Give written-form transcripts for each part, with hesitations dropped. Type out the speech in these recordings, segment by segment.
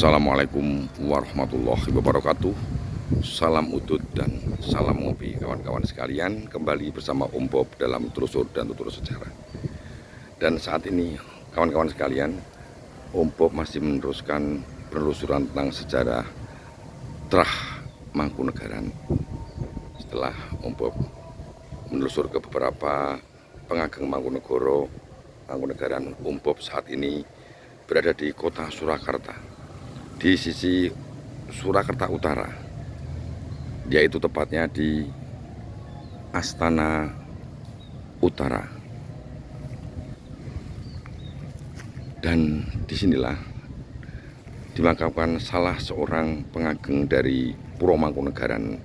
Assalamualaikum warahmatullahi wabarakatuh. Salam udut dan salam ngopi kawan-kawan sekalian. Kembali bersama Om Bob dalam Telusur dan Tutur Sejarah. Dan saat ini kawan-kawan sekalian, Om Bob masih meneruskan penelusuran tentang sejarah Trah Mangkunegaran. Setelah Om Bob menelusur ke beberapa pengageng Mangkunegaran, Om Bob saat ini berada di kota Surakarta, di sisi Surakarta Utara, yaitu tepatnya di Astana Utara. Dan disinilah dimakamkan salah seorang pengageng dari Puro Mangkunegaran.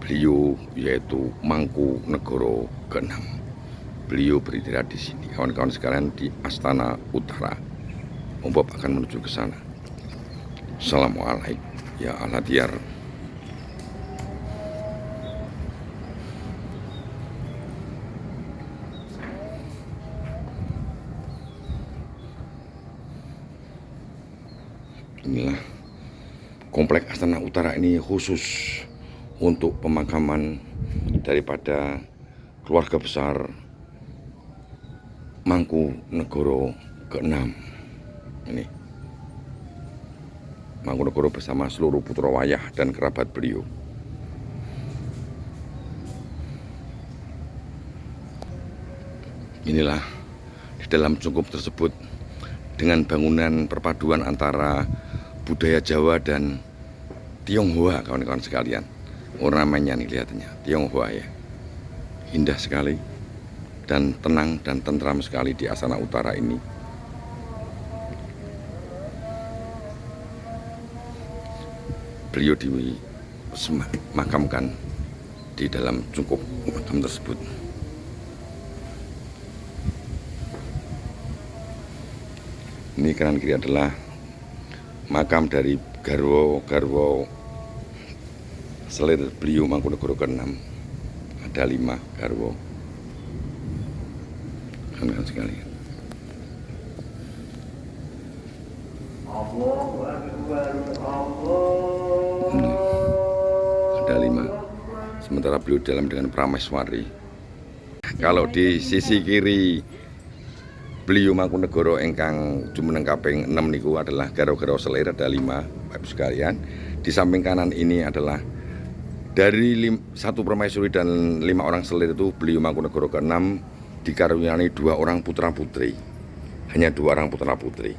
Beliau yaitu Mangkunegara ke-6. Beliau beristirahat di sini, kawan-kawan sekalian, di Astana Utara. Om Bob akan menuju ke sana. Assalamualaikum ya Allah diyar. Inilah komplek Astana Utara. Ini khusus untuk pemakaman daripada keluarga besar Mangkunegara ke-6. Ini Mangkunegara bersama seluruh putra wayah dan kerabat beliau. Inilah di dalam cungkup tersebut dengan bangunan perpaduan antara budaya Jawa dan Tionghoa, kawan-kawan sekalian. Ornamennya nih kelihatannya Tionghoa ya. Indah sekali dan tenang dan tentram sekali di Astana Utara ini. Beliau dimakamkan di dalam cungkup makam tersebut. Ini kanan kiri adalah makam dari garwa selir beliau Mangkunegara ke-6. Ada 5 garwa, kawan-kawan sekalian. Ada 5. Sementara beliau dalam dengan Prameswari. Kalau di sisi kiri beliau Mangkunegara ingkang jumeneng kaping 6 niku adalah garwa selir, ada 5, Bapak sekalian. Di samping kanan ini adalah dari 1 permaisuri dan 5 orang selir itu beliau Mangkunegara ke-6 dikaruniai 2 orang putra putri. Hanya 2 orang putra putri.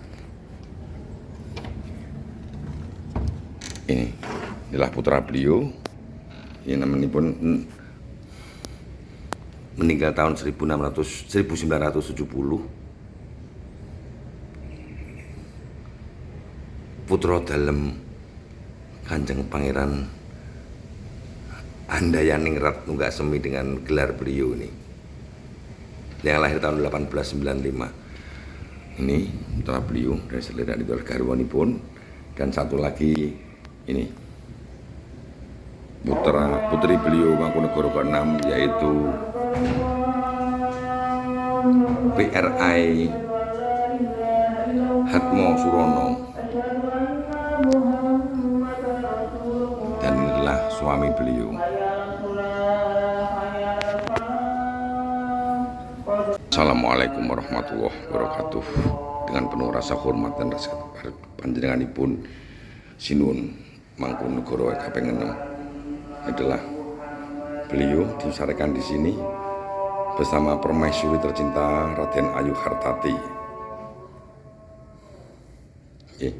Inilah putra beliau. Ini namanya pun meninggal tahun 1970. Putra dalem Kanjeng Pangeran Handayaningrat Nunggasemi dengan gelar beliau ini, yang lahir tahun 1895. Ini putra beliau dari selera itu garwanipun. Dan satu lagi ini putri beliau Mangkunegara ke-6, yaitu PRI Hatmo Surono. Dan inilah suami beliau. Assalamualaikum warahmatullahi wabarakatuh. Dengan penuh rasa hormat dan rasa panjenenganipun Sinuwun Mangkunegara kaping 6 adalah beliau disarkan di sini bersama permaisuri tercinta Raden Ayu Hartati. Okay.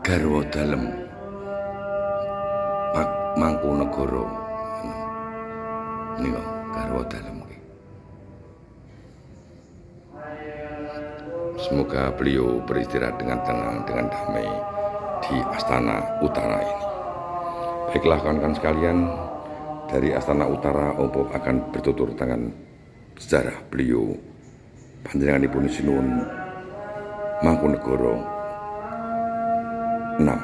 Garwa dalem Mangkunegara niku garwa dalem. Semoga beliau beristirahat dengan tenang, dengan damai di Astana Utara ini. Baiklah kawan-kawan sekalian, dari Astana Utara Om Bob akan bertutur tangan sejarah beliau panjenenganipun Sinuwun Mangkunegara 6.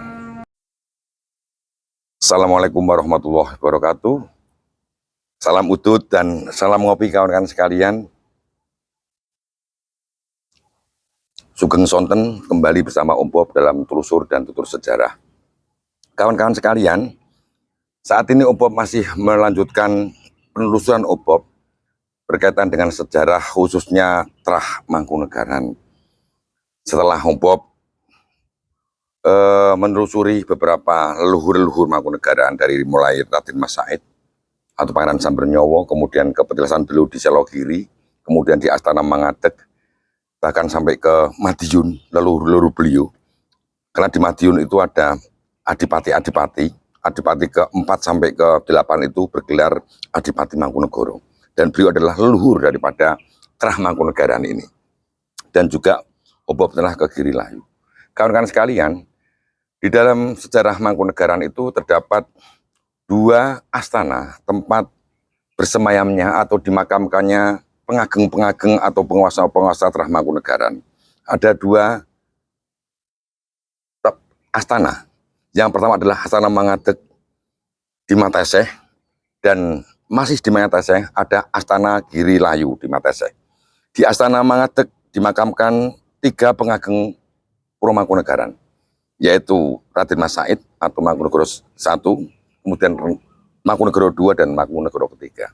Assalamualaikum warahmatullahi wabarakatuh. Salam udut dan salam ngopi kawan-kawan sekalian. Sugeng Sonten kembali bersama Om Bob dalam telusur dan tutur sejarah. Kawan-kawan sekalian, saat ini Om Bob masih melanjutkan penelusuran Om Bob berkaitan dengan sejarah khususnya Trah Mangkunegaran. Setelah Om Bob menelusuri beberapa leluhur-leluhur Mangkunegaran dari mulai Raden Mas Said atau Pangeran Sambernyowo, kemudian ke petilasan beliau di Selogiri, kemudian di Astana Mangadeg, bahkan sampai ke Madiun, leluhur-leluhur beliau. Karena di Madiun itu ada adipati-adipati, adipati ke-4 sampai ke-8 itu bergelar Adipati Mangkunegoro. Dan beliau adalah leluhur daripada Trah Mangkunegaran ini. Dan juga Om Bob telah ke Girilayu. Kawan-kawan sekalian, di dalam sejarah Mangkunegaran itu terdapat 2 astana tempat bersemayamnya atau dimakamkannya pengageng-pengageng atau penguasa-penguasa Trah Mangkunegaran. Ada 2 astana. Yang pertama adalah Astana Mangadeg di Mateseh, dan masih di Mateseh ada Astana Girilayu di Mateseh. Di Astana Mangadeg dimakamkan 3 pengageng Puro Mangkunegaran, yaitu Raden Mas Said atau Mangkunegoro I, kemudian Mangkunegoro II dan Mangkunegoro III.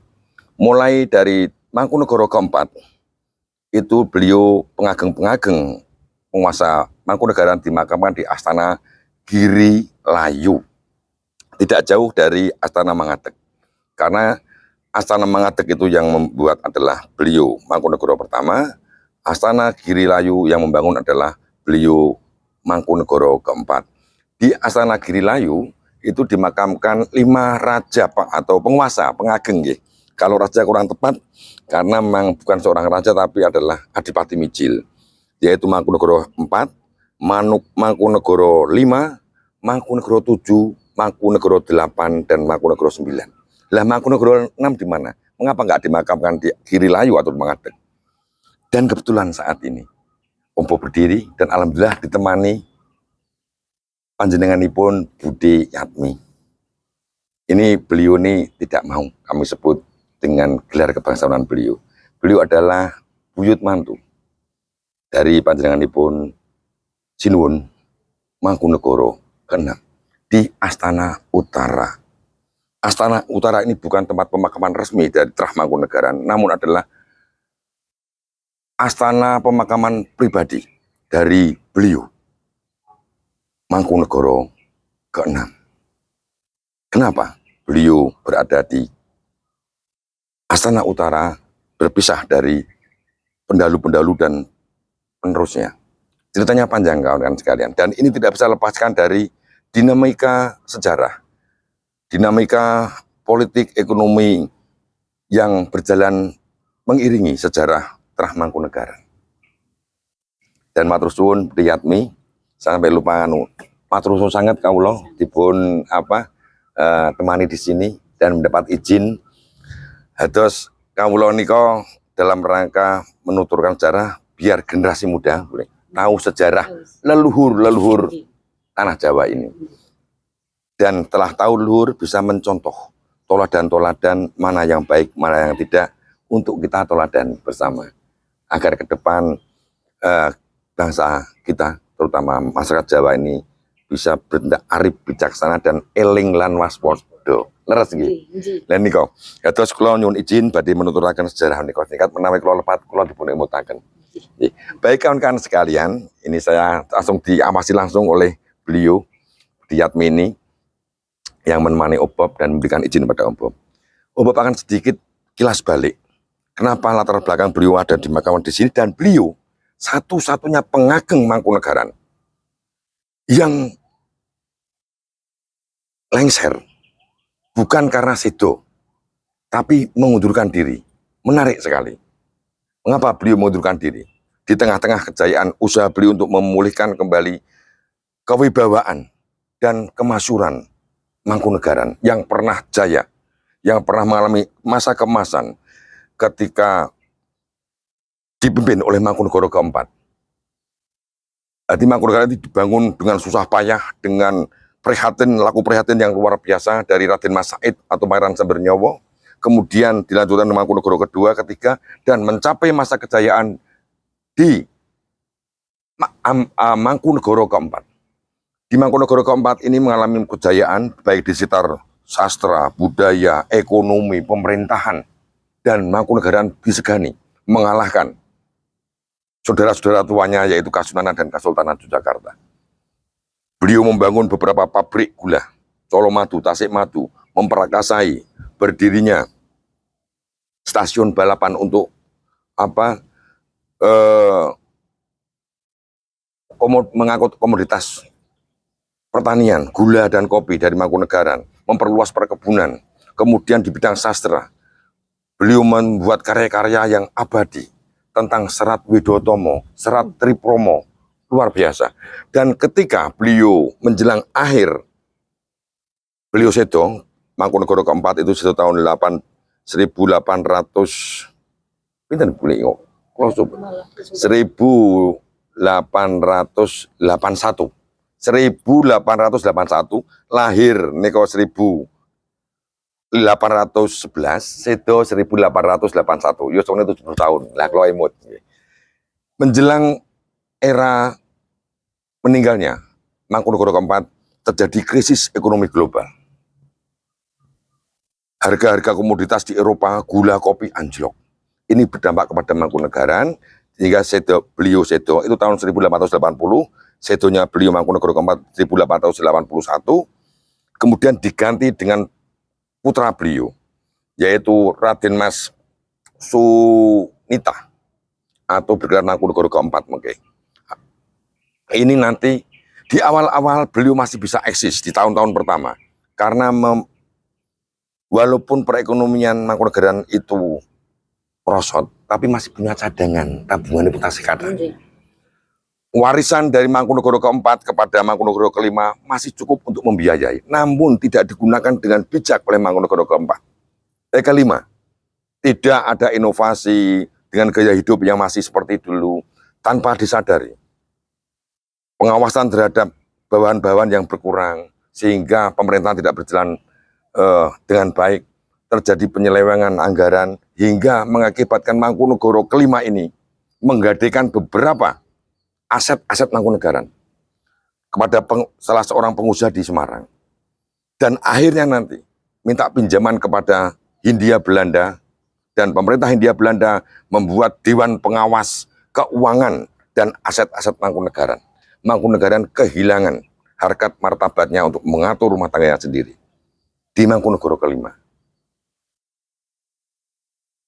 Mulai dari Mangkunegoro keempat itu beliau pengageng-pengageng penguasa Mangkunegaran dimakamkan di Astana Girilayu, tidak jauh dari Astana Mangadeg. Karena Astana Mangadeg itu yang membuat adalah beliau Mangkunegoro pertama, Astana Girilayu yang membangun adalah beliau Mangkunegoro keempat. Di Astana Girilayu itu dimakamkan 5 raja atau penguasa, pengageng. Kalau raja kurang tepat, karena memang bukan seorang raja tapi adalah Adipati Mijil, yaitu Mangkunegoro 4, Mangkunegoro 5, Mangkunegoro 7, Mangkunegoro 8, dan Mangkunegoro 9. Lah Mangkunegoro 6 di mana? Mengapa nggak dimakamkan di Girilayu atau Mangadeg? Dan kebetulan saat ini Om Bob berdiri dan alhamdulillah ditemani panjenenganipun Bude Yatmi. Ini beliau ini tidak mau kami sebut dengan gelar kebangsawanan beliau. Beliau adalah buyut mantu dari panjenenganipun Sinuwun Mangkunegoro ke-6 di Astana Utara. Astana Utara ini bukan tempat pemakaman resmi dari Trah Mangkunegaran, namun adalah astana pemakaman pribadi dari beliau Mangkunegoro ke-6. Kenapa beliau berada di Astana Utara berpisah dari pendalu-pendalu dan penerusnya? Ceritanya panjang kawan-kawan sekalian, dan ini tidak bisa lepaskan dari dinamika sejarah, dinamika politik ekonomi yang berjalan mengiringi sejarah Trah Mangkunegaran. Dan matur suwun Bude Yatmi, sampai lupa matur suwun sangat kawula dipun temani di sini dan mendapat izin hados kawula nika dalam rangka menuturkan sejarah biar generasi muda boleh tahu sejarah leluhur-leluhur tanah Jawa ini. Dan telah tahu leluhur bisa mencontoh toladan-toladan mana yang baik, mana yang tidak, untuk kita toladan bersama agar ke depan bangsa kita, terutama masyarakat Jawa ini, bisa bertindak arif, bijaksana, dan eling lan waspada. Leres nggih. Lan nika, terus kula nyuwun izin badhe menuturaken sejarah nika singkat menawi kula lepat kula dipun emutaken. Baik kawan-kawan sekalian, ini saya langsung diawasi langsung oleh beliau Bude Yatmi ini yang menemani Om Bob dan memberikan izin pada Om Bob. Om Bob akan sedikit kilas balik. Kenapa latar belakang beliau ada di makaman di sini, dan beliau satu-satunya pengageng Mangkunegaran yang lengser bukan karena sedo, tapi mengundurkan diri. Menarik sekali. Mengapa beliau mengundurkan diri? Di tengah-tengah kejayaan usaha beliau untuk memulihkan kembali kewibawaan dan kemasyuran Mangkunegaran yang pernah jaya, yang pernah mengalami masa keemasan ketika dipimpin oleh Mangkunegoro keempat. Jadi Mangkunegaran itu dibangun dengan susah payah, dengan laku prihatin yang luar biasa dari Raden Mas Said atau Pangeran Sambernyowo, kemudian dilanjutkan Mangkunegoro kedua, ketiga, dan mencapai masa kejayaan di Mangkunegoro keempat. Di Mangkunegoro keempat ini mengalami kejayaan baik di sekitar sastra, budaya, ekonomi, pemerintahan, dan Mangkunegaran disegani mengalahkan saudara-saudara tuanya yaitu Kasunanan dan Kesultanan Yogyakarta. Beliau membangun beberapa pabrik gula, Colomadu, Tasikmadu, memperakasai berdirinya stasiun balapan untuk mengangkut komoditas pertanian, gula dan kopi dari Mangkunegaran, memperluas perkebunan. Kemudian di bidang sastra, beliau membuat karya-karya yang abadi tentang Serat Widotomo, Serat Tripromo, luar biasa. Dan ketika beliau menjelang akhir, beliau sedo, Mangkunegoro keempat itu sedo tahun 1800, pinten boleh ingat, 1881. 1881 lahir niko 1811, sedo 1881. Yo soalnya 70 tahun. Lah kalau imut. Menjelang era meninggalnya Mangkunegoro keempat, terjadi krisis ekonomi global. Harga-harga komoditas di Eropa, gula, kopi anjlok. Ini berdampak kepada Mangkunegaran, sehingga beliau sedo itu tahun 1880, sedonya beliau Mangkunegoro keempat 1881, kemudian diganti dengan putra beliau, yaitu Raden Mas Sunita, atau bergelar Mangkunegoro keempat mungkin. Ini nanti di awal-awal beliau masih bisa eksis di tahun-tahun pertama, karena walaupun perekonomian Mangkunegaran itu merosot, tapi masih punya cadangan, tabungan itu tasik ada. Warisan dari Mangkunegoro keempat kepada Mangkunegoro kelima masih cukup untuk membiayai, namun tidak digunakan dengan bijak oleh Mangkunegoro keempat. Kelima, tidak ada inovasi dengan gaya hidup yang masih seperti dulu, tanpa disadari. Pengawasan terhadap bawahan-bawahan yang berkurang, sehingga pemerintahan tidak berjalan dengan baik, terjadi penyelewengan anggaran, hingga mengakibatkan Mangkunegoro kelima ini menggadaikan beberapa aset-aset Mangkunegaran kepada salah seorang pengusaha di Semarang, dan akhirnya nanti minta pinjaman kepada Hindia Belanda, dan pemerintah Hindia Belanda membuat Dewan Pengawas Keuangan dan aset-aset Mangkunegaran. Mangkunegaran kehilangan harkat martabatnya untuk mengatur rumah tangganya sendiri di Mangkunegoro kelima.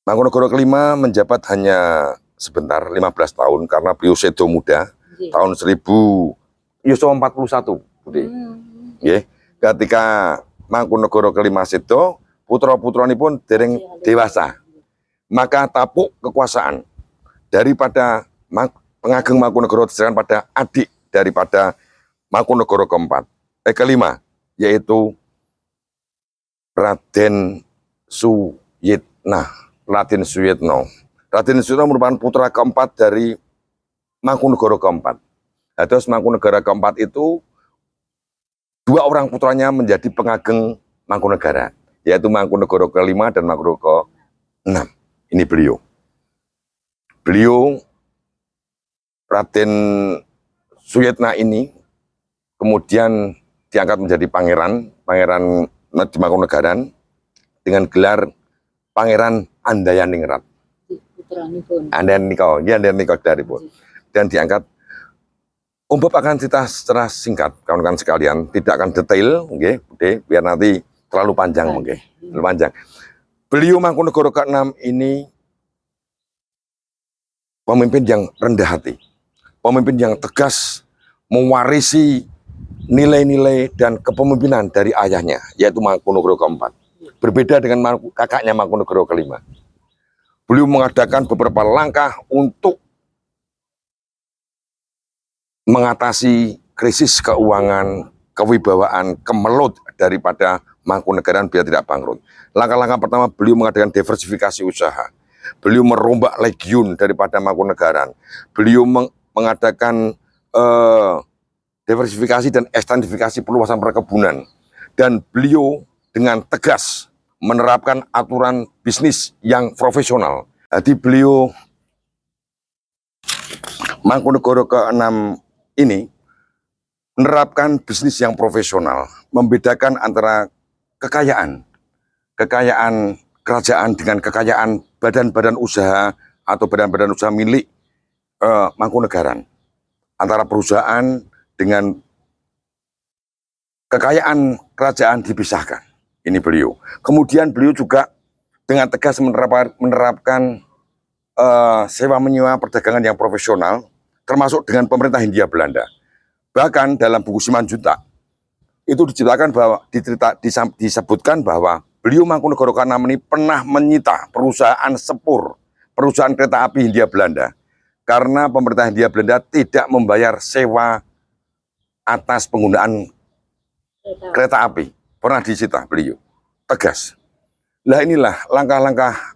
Mangkunegoro kelima menjabat hanya sebentar, 15 tahun, karena beliau sedo muda, tahun 1041. Ketika Mangkunegoro kelima sedo, putra-putrani pun dereng dewasa. Maka tapuk kekuasaan daripada pengageng Mangkunegoro diserahkan pada adik daripada Mangkunegoro kelima, yaitu Raden Suyitna. Raden Suyitno. Raden Suyitno merupakan putra keempat dari Mangkunegoro keempat. Terus Mangkunegara keempat itu dua orang putranya menjadi pengageng Mangkunegara, yaitu Mangkunegoro kelima dan Mangkunegoro keenam. Ini beliau. Beliau Raden Suyitna ini kemudian diangkat menjadi pangeran di Mangkunegaran dengan gelar Pangeran Andayaningrat. Andayaningrat daripun. Dan diangkat. Umpap akan cerita secara singkat, kawan-kawan sekalian, tidak akan detail, biar nanti terlalu panjang, terlalu panjang. Beliau Mangkunegoro ke-6 ini pemimpin yang rendah hati, pemimpin yang tegas, mewarisi nilai-nilai dan kepemimpinan dari ayahnya, yaitu Mangkunegoro keempat. Berbeda dengan kakaknya Mangkunegoro kelima. Beliau mengadakan beberapa langkah untuk mengatasi krisis keuangan, kewibawaan, kemelut daripada Mangkunegaran biar tidak bangkrut. Langkah-langkah pertama, beliau mengadakan diversifikasi usaha. Beliau merombak legiun daripada Mangkunegaran. Beliau mengadakan diversifikasi dan ekstensifikasi perluasan perkebunan. Dan beliau dengan tegas menerapkan aturan bisnis yang profesional. Jadi beliau Mangkunegoro ke-6 ini menerapkan bisnis yang profesional, membedakan antara kekayaan kerajaan dengan kekayaan badan-badan usaha atau badan-badan usaha milik Mangkunegaran, antara perusahaan dengan kekayaan kerajaan dipisahkan. Ini beliau. Kemudian beliau juga dengan tegas menerapkan sewa menyewa perdagangan yang profesional, termasuk dengan pemerintah Hindia Belanda. Bahkan dalam buku Simanjuntak itu disebutkan bahwa beliau Mangkunegoro ke-6 ini pernah menyita perusahaan sepur, perusahaan kereta api Hindia Belanda, karena pemerintah Hindia Belanda tidak membayar sewa atas penggunaan kereta api. Pernah disita beliau, tegas. Nah inilah langkah-langkah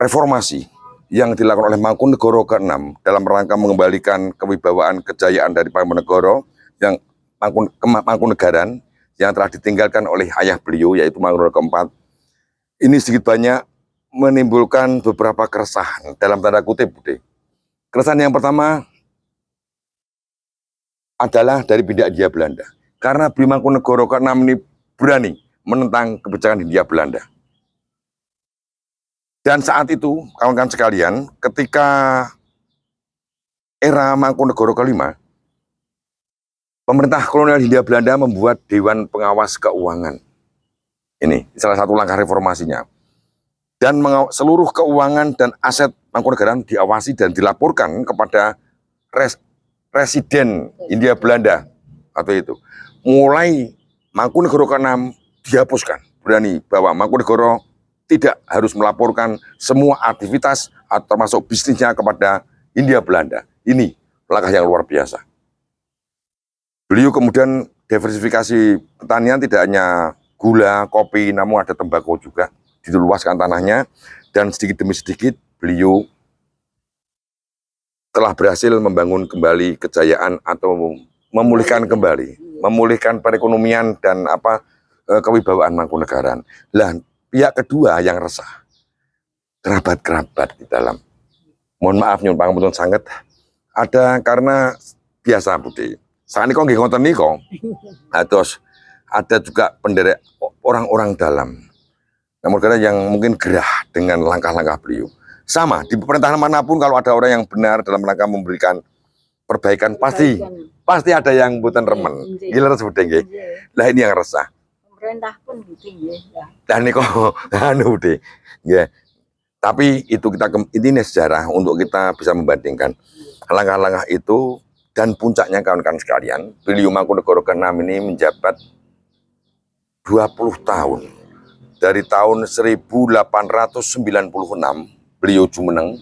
reformasi yang dilakukan oleh Mangkunegoro ke-6 dalam rangka mengembalikan kewibawaan kejayaan dari Mangkunegoro yang Mangkunegaran yang telah ditinggalkan oleh ayah beliau, yaitu Mangkunegoro ke-4. Ini sedikit banyak menimbulkan beberapa keresahan, dalam tanda kutip, Bude. Keresahan yang pertama adalah dari pihak Hindia Belanda, karena beliau Mangkunegoro ke-6 ini berani menentang kebijakan Hindia Belanda. Dan saat itu, kawan-kawan sekalian, ketika era Mangkunegoro ke-5, pemerintah kolonial Hindia Belanda membuat Dewan Pengawas Keuangan. Ini salah satu langkah reformasinya. Dan seluruh keuangan dan aset Mangkunegaran diawasi dan dilaporkan kepada Residen Hindia Belanda atau itu. Mulai Mangkunegoro ke-6 dihapuskan, berani bahwa Mangkunegoro tidak harus melaporkan semua aktivitas atau termasuk bisnisnya kepada Hindia Belanda. Ini langkah yang luar biasa. Beliau kemudian diversifikasi pertanian, tidak hanya gula, kopi, namun ada tembakau juga. Diluaskan tanahnya, dan sedikit demi sedikit beliau telah berhasil membangun kembali kejayaan atau memulihkan perekonomian dan kewibawaan Mangkunegaran. Lah, pihak kedua yang resah, kerabat-kerabat di dalam. Mohon maaf nyuwun pangapunten sanget. Ada karena biasa Budi. Saat ini kok nggih ngoten niku. Terus ada juga penderek orang-orang dalam. Namun karena yang mungkin gerah dengan langkah-langkah beliau. Sama di pemerintahan manapun, kalau ada orang yang benar dalam rangka memberikan perbaikan, pasti ada yang mboten remen. Gila tersebut nggih. Lah ini yang resah. Pemerintah pun gitu ya. Dan niku anu deh. Ya. Tapi itu ini sejarah untuk kita bisa membandingkan langkah-langkah itu, dan puncaknya kawan-kawan sekalian, beliau Mangkunegoro ke-6 ini menjabat 20 tahun. Dari tahun 1896 beliau jumeneng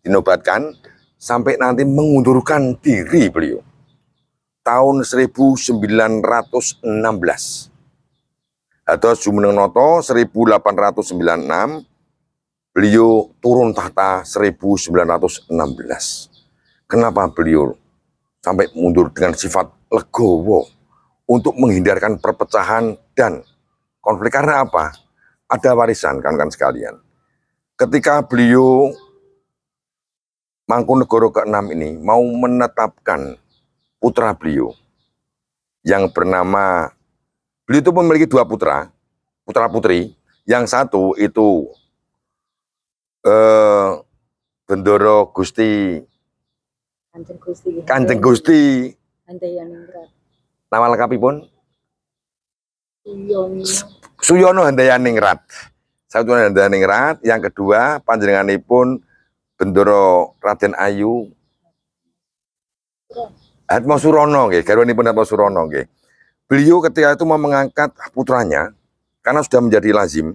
dinobatkan sampai nanti mengundurkan diri beliau. Tahun 1916. Atau jumeneng noto 1896, beliau turun tahta 1916. Kenapa beliau sampai mundur dengan sifat legowo untuk menghindarkan perpecahan dan konflik? Karena apa? Ada warisan kawan-kawan sekalian. Ketika beliau Mangkunegoro ke-6 ini mau menetapkan putra beliau yang bernama, beliau itu memiliki 2 putra putri. Yang satu itu Bendoro Gusti Kanjeng Gusti Handayaningrat. nama lengkapipun Suyono. Suyono Handayaningrat. Satu Handayaningrat, yang kedua panjenenganipun Bendoro Raden Ayu Atmosurono nggih, garwanipun Atmosurono nggih. Beliau ketika itu mau mengangkat putranya, karena sudah menjadi lazim,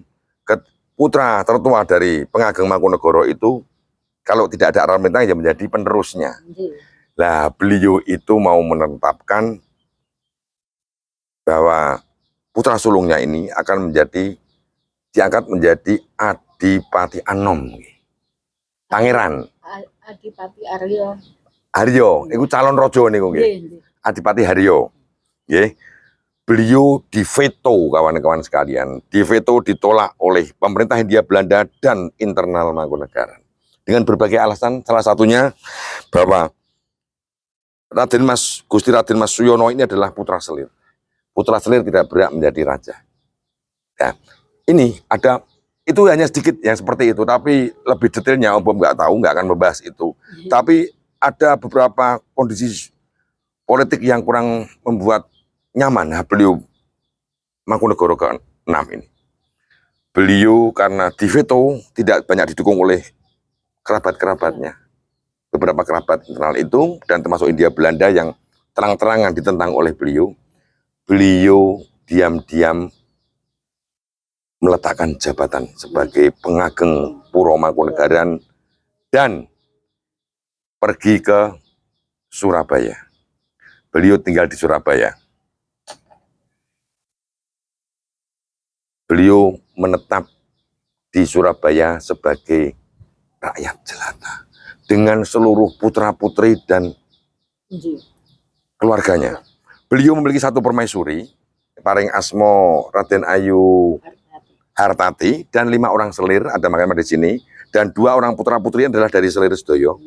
putra tertua dari Pengageng Mangkunegoro itu kalau tidak ada arahan pemerintah ya menjadi penerusnya. Nah, beliau itu mau menetapkan bahwa putra sulungnya ini akan diangkat menjadi Adipati Anom, Pangeran. Adipati Arya. Haryo, iku calon raja niku nggih. Nggih, nggih. Adipati Haryo. Nggih. Beliau diveto kawan-kawan sekalian. Diveto ditolak oleh pemerintah Hindia Belanda dan internal Mangkunegaran. Dengan berbagai alasan, salah satunya bahwa Gusti Raden Mas Suyono ini adalah putra selir. Putra selir tidak berhak menjadi raja. Ya, ini ada, itu hanya sedikit yang seperti itu, tapi lebih detailnya Om nggak tahu, nggak akan membahas itu. Tapi ada beberapa kondisi politik yang kurang membuat nyaman beliau Mangkunegara ke-6 ini. Beliau karena diveto tidak banyak didukung oleh kerabat-kerabatnya. Beberapa kerabat internal itu dan termasuk Hindia Belanda yang terang-terangan ditentang oleh beliau. Beliau diam-diam meletakkan jabatan sebagai pengageng Puro Mangkunegaran dan pergi ke Surabaya. Beliau tinggal di Surabaya. Beliau menetap di Surabaya sebagai rakyat jelata dengan seluruh putra-putri dan keluarganya. Beliau memiliki satu permaisuri, paring asmo Raden Ayu Hartati, dan 5 orang selir, ada makanya di sini, dan 2 orang putra-putri adalah dari selir sedoyo.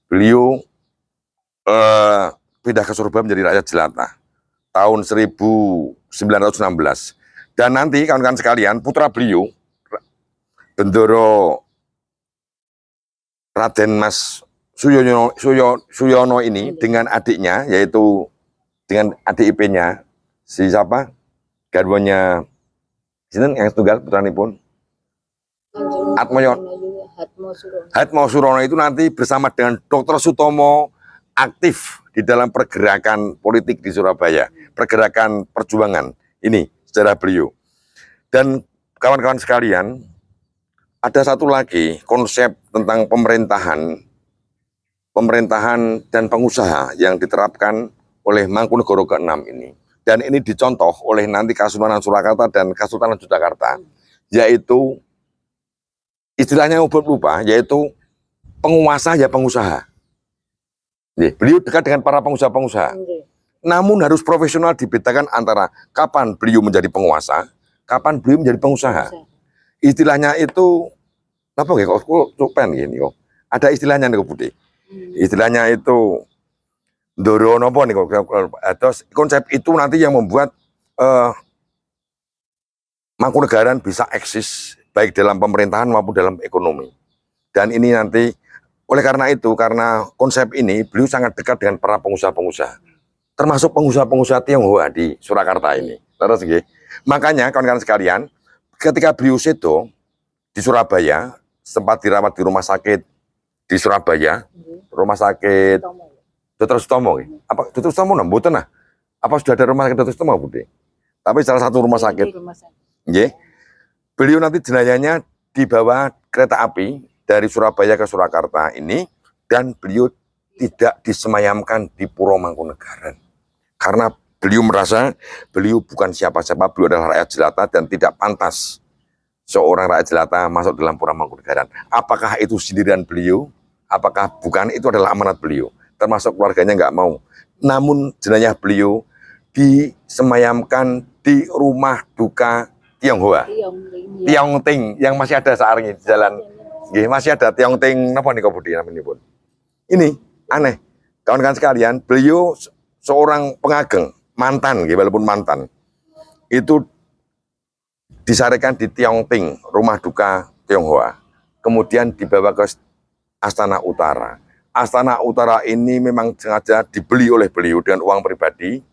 Beliau pindah ke Surabaya menjadi rakyat jelata tahun 1916. Dan nanti kawan-kawan sekalian, putra beliau, Bendoro Raden Mas Suyono ini dengan adiknya, yaitu dengan adik IP-nya, si siapa? Garwanya, sinten yang tunggal putranipun? Hatmo Surono itu nanti bersama dengan Dr. Sutomo aktif di dalam pergerakan politik di Surabaya, pergerakan perjuangan. Ini sejarah beliau. Dan kawan-kawan sekalian, ada satu lagi konsep tentang pemerintahan dan pengusaha yang diterapkan oleh Mangkunegara ke-6 ini. Dan ini dicontoh oleh nanti Kesultanan Surakarta dan Kesultanan Yogyakarta, yaitu istilahnya lupa, yaitu penguasa ya pengusaha. Beliau dekat dengan para pengusaha-pengusaha. Namun harus profesional, dibedakan antara kapan beliau menjadi penguasa, kapan beliau menjadi pengusaha. Istilahnya itu apa ya kok copen gini kok. Ada istilahnya nih Budi. Istilahnya itu ndoro napa nih kok. Terus konsep itu nanti yang membuat Mangkunegaran bisa eksis baik dalam pemerintahan maupun dalam ekonomi. Dan ini nanti oleh karena itu, karena konsep ini beliau sangat dekat dengan para pengusaha-pengusaha. Termasuk pengusaha-pengusaha Tionghoa di Surakarta ini. Terus gitu. Makanya kawan-kawan sekalian, ketika beliau sedo di Surabaya, sempat dirawat di rumah sakit di Surabaya, rumah sakit Dr. Sutomo. Apa Dr. Sutomo mboten nah? Apa sudah ada rumah sakit Dr. Sutomo, Budi? Tapi salah satu rumah sakit. Nggih. Beliau nanti jenazahnya dibawa kereta api dari Surabaya ke Surakarta ini, dan beliau tidak disemayamkan di Puro Mangkunegaran. Karena beliau merasa beliau bukan siapa-siapa, beliau adalah rakyat jelata dan tidak pantas seorang rakyat jelata masuk dalam Puro Mangkunegaran. Apakah itu sindiran beliau? Apakah bukan? Itu adalah amanat beliau. Termasuk keluarganya nggak mau. Namun jenazah beliau disemayamkan di rumah duka Tionghoa. Tiongting yang masih ada saat ini di jalan. Masih ada Tiongting napa nika Budi namanya pun. Ini aneh. Kawan-kawan sekalian, beliau seorang pengageng, mantan, walaupun mantan, itu disarikan di Tiongting, rumah duka Tionghoa. Kemudian dibawa ke Astana Utara. Astana Utara ini memang sengaja dibeli oleh beliau dengan uang pribadi.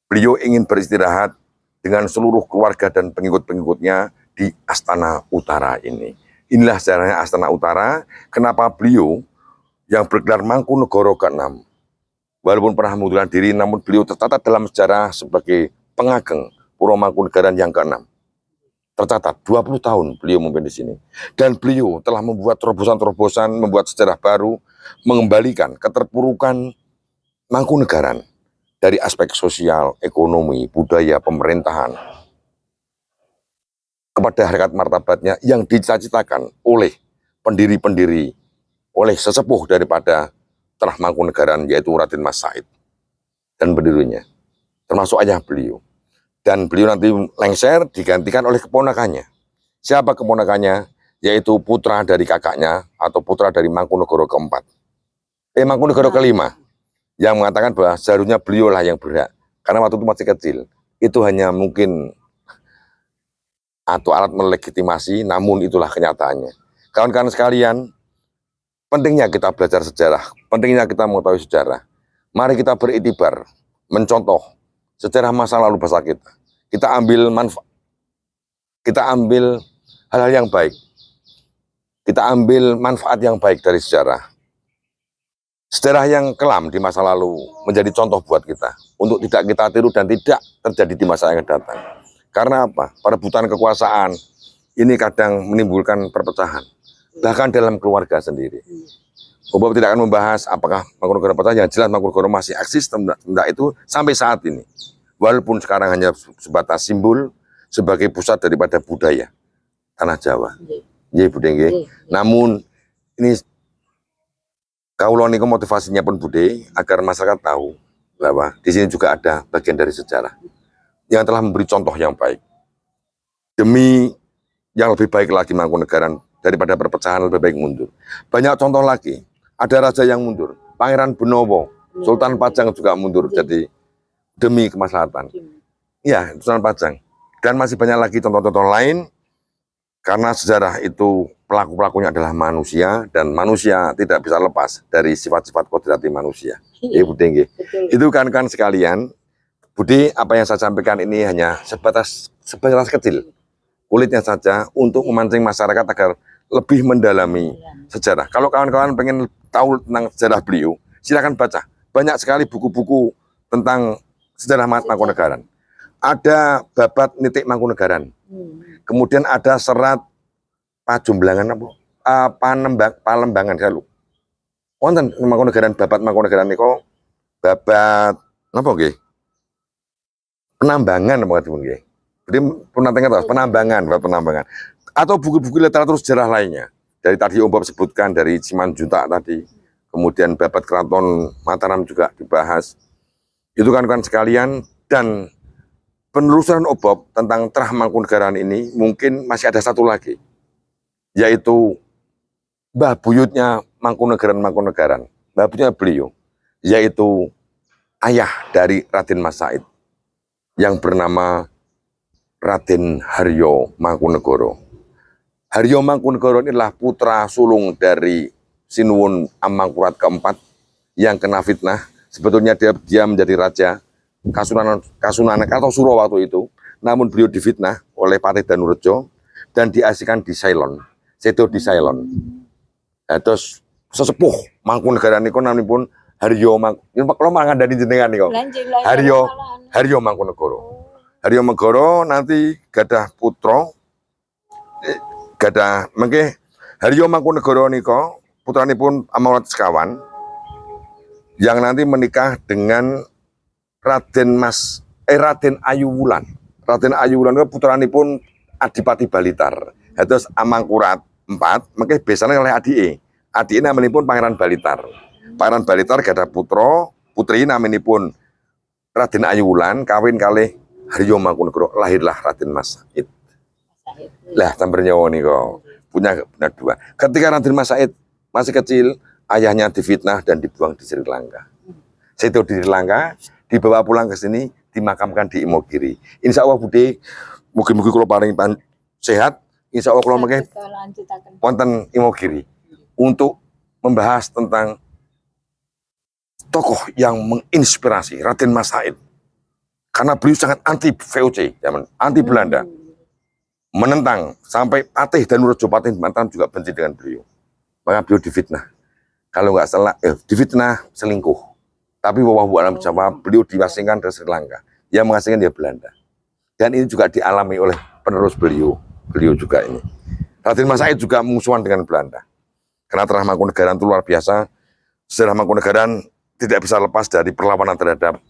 Beliau ingin beristirahat dengan seluruh keluarga dan pengikut-pengikutnya di Astana Utara ini. Inilah sejarahnya Astana Utara, kenapa beliau yang bergelar Mangkunegara ke-6, walaupun pernah mengundurkan diri, namun beliau tercatat dalam sejarah sebagai pengageng Puro Mangkunegaran yang ke-6. Tercatat 20 tahun beliau memimpin di sini. Dan beliau telah membuat terobosan-terobosan, membuat sejarah baru, mengembalikan keterpurukan Mangkunegaran dari aspek sosial, ekonomi, budaya, pemerintahan kepada harkat martabatnya yang dicita-citakan oleh pendiri-pendiri, oleh sesepuh daripada Terah Mangkunegaran, yaitu Raden Mas Said dan pendirinya, termasuk ayah beliau. Dan beliau nanti lengser digantikan oleh keponakannya. Siapa keponakannya? Yaitu putra dari kakaknya atau putra dari Mangkunegoro keempat. Mangkunegoro kelima, yang mengatakan bahwa seharusnya beliau lah yang berhak. Karena waktu itu masih kecil. Itu hanya mungkin atau alat melegitimasi, namun itulah kenyataannya. Kawan-kawan sekalian, pentingnya kita belajar sejarah, pentingnya kita mengetahui sejarah. Mari kita beriktibar, mencontoh sejarah masa lalu bangsa kita. Kita ambil manfaat, kita ambil hal-hal yang baik. Kita ambil manfaat yang baik dari sejarah. Sejarah yang kelam di masa lalu menjadi contoh buat kita untuk tidak kita tiru dan tidak terjadi di masa yang akan datang. Karena apa? Perebutan kekuasaan ini kadang menimbulkan perpecahan, bahkan dalam keluarga sendiri. Bobo tidak akan membahas apakah Mangkunegoro pecah, yang jelas Mangkunegoro masih eksis tenda itu sampai saat ini. Walaupun sekarang hanya sebatas simbol sebagai pusat daripada budaya tanah Jawa. Iya, budaya. Namun ini kaulo niku motivasinya pun Bude agar masyarakat tahu bahwa di sini juga ada bagian dari sejarah yang telah memberi contoh yang baik demi yang lebih baik lagi Mangkunegaran daripada perpecahan lebih baik mundur. Banyak contoh lagi, ada raja yang mundur, Pangeran Benowo, Sultan Pajang juga mundur jadi demi kemaslahatan. Iya, Sultan Pajang. Dan masih banyak lagi contoh-contoh lain. Karena sejarah itu pelaku-pelakunya adalah manusia dan manusia tidak bisa lepas dari sifat-sifat kodrati manusia. Iya, Bude. Itu kan sekalian, Bude, apa yang saya sampaikan ini hanya sebatas kecil, kulitnya saja untuk memancing masyarakat agar lebih mendalami sejarah. Kalau kawan-kawan pengen tahu tentang sejarah beliau, silakan baca. Banyak sekali buku-buku tentang sejarah Mangkunegaran. Ada babat nitik Mangkunegaran. Kemudian ada serat Pajumblangan apa? Palembangan saya lupa. Wonten Mangkunegaran, babat Mangkunegaran niku babat napa nggih? Penambangan apa nggih? Jadi penambangan. Atau buku-buku literatur sejarah lainnya. Dari tadi Om Bob sebutkan dari Simanjuntak tadi. Kemudian babat Keraton Mataram juga dibahas. Itu kan sekalian, dan penelusuran Om Bob tentang Terah Mangkunegaran ini mungkin masih ada satu lagi, yaitu mbah buyutnya Mangkunegaran, mbah buyutnya beliau, yaitu ayah dari Raden Mas Said yang bernama Raden Haryo Mangkunegoro. Haryo Mangkunegoro inilah putra sulung dari Sinuwun Amangkurat keempat yang kena fitnah. Sebetulnya dia menjadi raja Kasunanan atau Suro waktu itu, namun beliau difitnah oleh Patih Danurejo dan diasingkan di Ceylon, sedo di Ceylon. Terus sesepuh Mangkunegaran niku namipun Haryo kalau mangandani jenengan niku. Haryo Mangkunegoro. Haryo Mangkunegoro nanti gadah putra mengke Haryo Mangkunegoro niku putranipun Amawat sekawan yang nanti menikah dengan Raden Ayu Wulan. Raden Ayu Wulan itu putranipun Adipati Balitar. Terus Amangkurat 4, mengke besane oleh adike. Adike namanipun Pangeran Balitar. Pangeran Balitar gadah putra, putri namanipun Raden Ayu Wulan kawin kalih Haryo Mangkunegoro, lahirlah Raden Mas Said. Lah samper nyawa niku punya dua. Ketika Raden Mas Said masih kecil, ayahnya difitnah dan dibuang di Sri Lanka. Sedo di Sri Lanka, dibawa pulang ke sini, dimakamkan di Imogiri. Insya Allah Bude, mungkin kalau paling sehat, insya Allah kalau mungkin wonten Imogiri untuk membahas tentang tokoh yang menginspirasi Raden Mas Said. Karena beliau sangat anti VOC, anti Belanda, menentang sampai Patih Danurejo Patih Mataram juga benci dengan beliau. Maka beliau difitnah. Kalau nggak salah, difitnah selingkuh. Tapi wawahu alam Jawa, beliau diasingkan ke Sri Lanka. Yang mengasingkan dia Belanda. Dan ini juga dialami oleh penerus beliau juga ini. Raden Mas Said juga musuhan dengan Belanda. Karena Terah Mangkunegaran itu luar biasa. Sejarah Mangkunegaran tidak bisa lepas dari perlawanan terhadap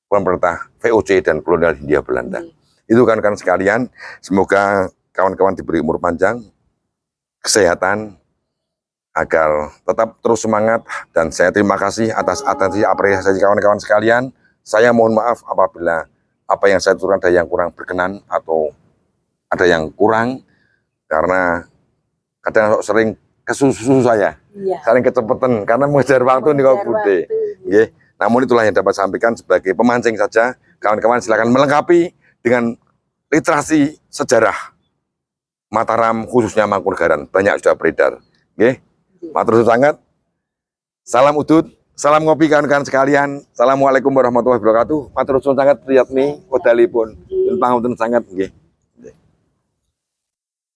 pemerintah VOC dan kolonial Hindia Belanda. Itu kan sekalian, semoga kawan-kawan diberi umur panjang, kesehatan, agar tetap terus semangat, dan saya terima kasih atas atensi apresiasi kawan-kawan sekalian. Saya mohon maaf apabila apa yang saya tuturkan ada yang kurang berkenan atau ada yang kurang, karena kadang sering kesusu saya, Iya. sering kecepatan karena mengejar waktu nih kok Mengejar Bude. waktu. Nggih. Namun itulah yang dapat saya sampaikan sebagai pemancing saja. Kawan-kawan silakan melengkapi dengan literasi sejarah Mataram, khususnya Mangkunegaran. Banyak sudah beredar. Nggih. Matur suwun sangat. Salam udut, salam ngopi kawan-kawan sekalian. Assalamualaikum warahmatullahi wabarakatuh. Matur suwun sangat priyatmi wedalipun. Pangapunten sangat nggih.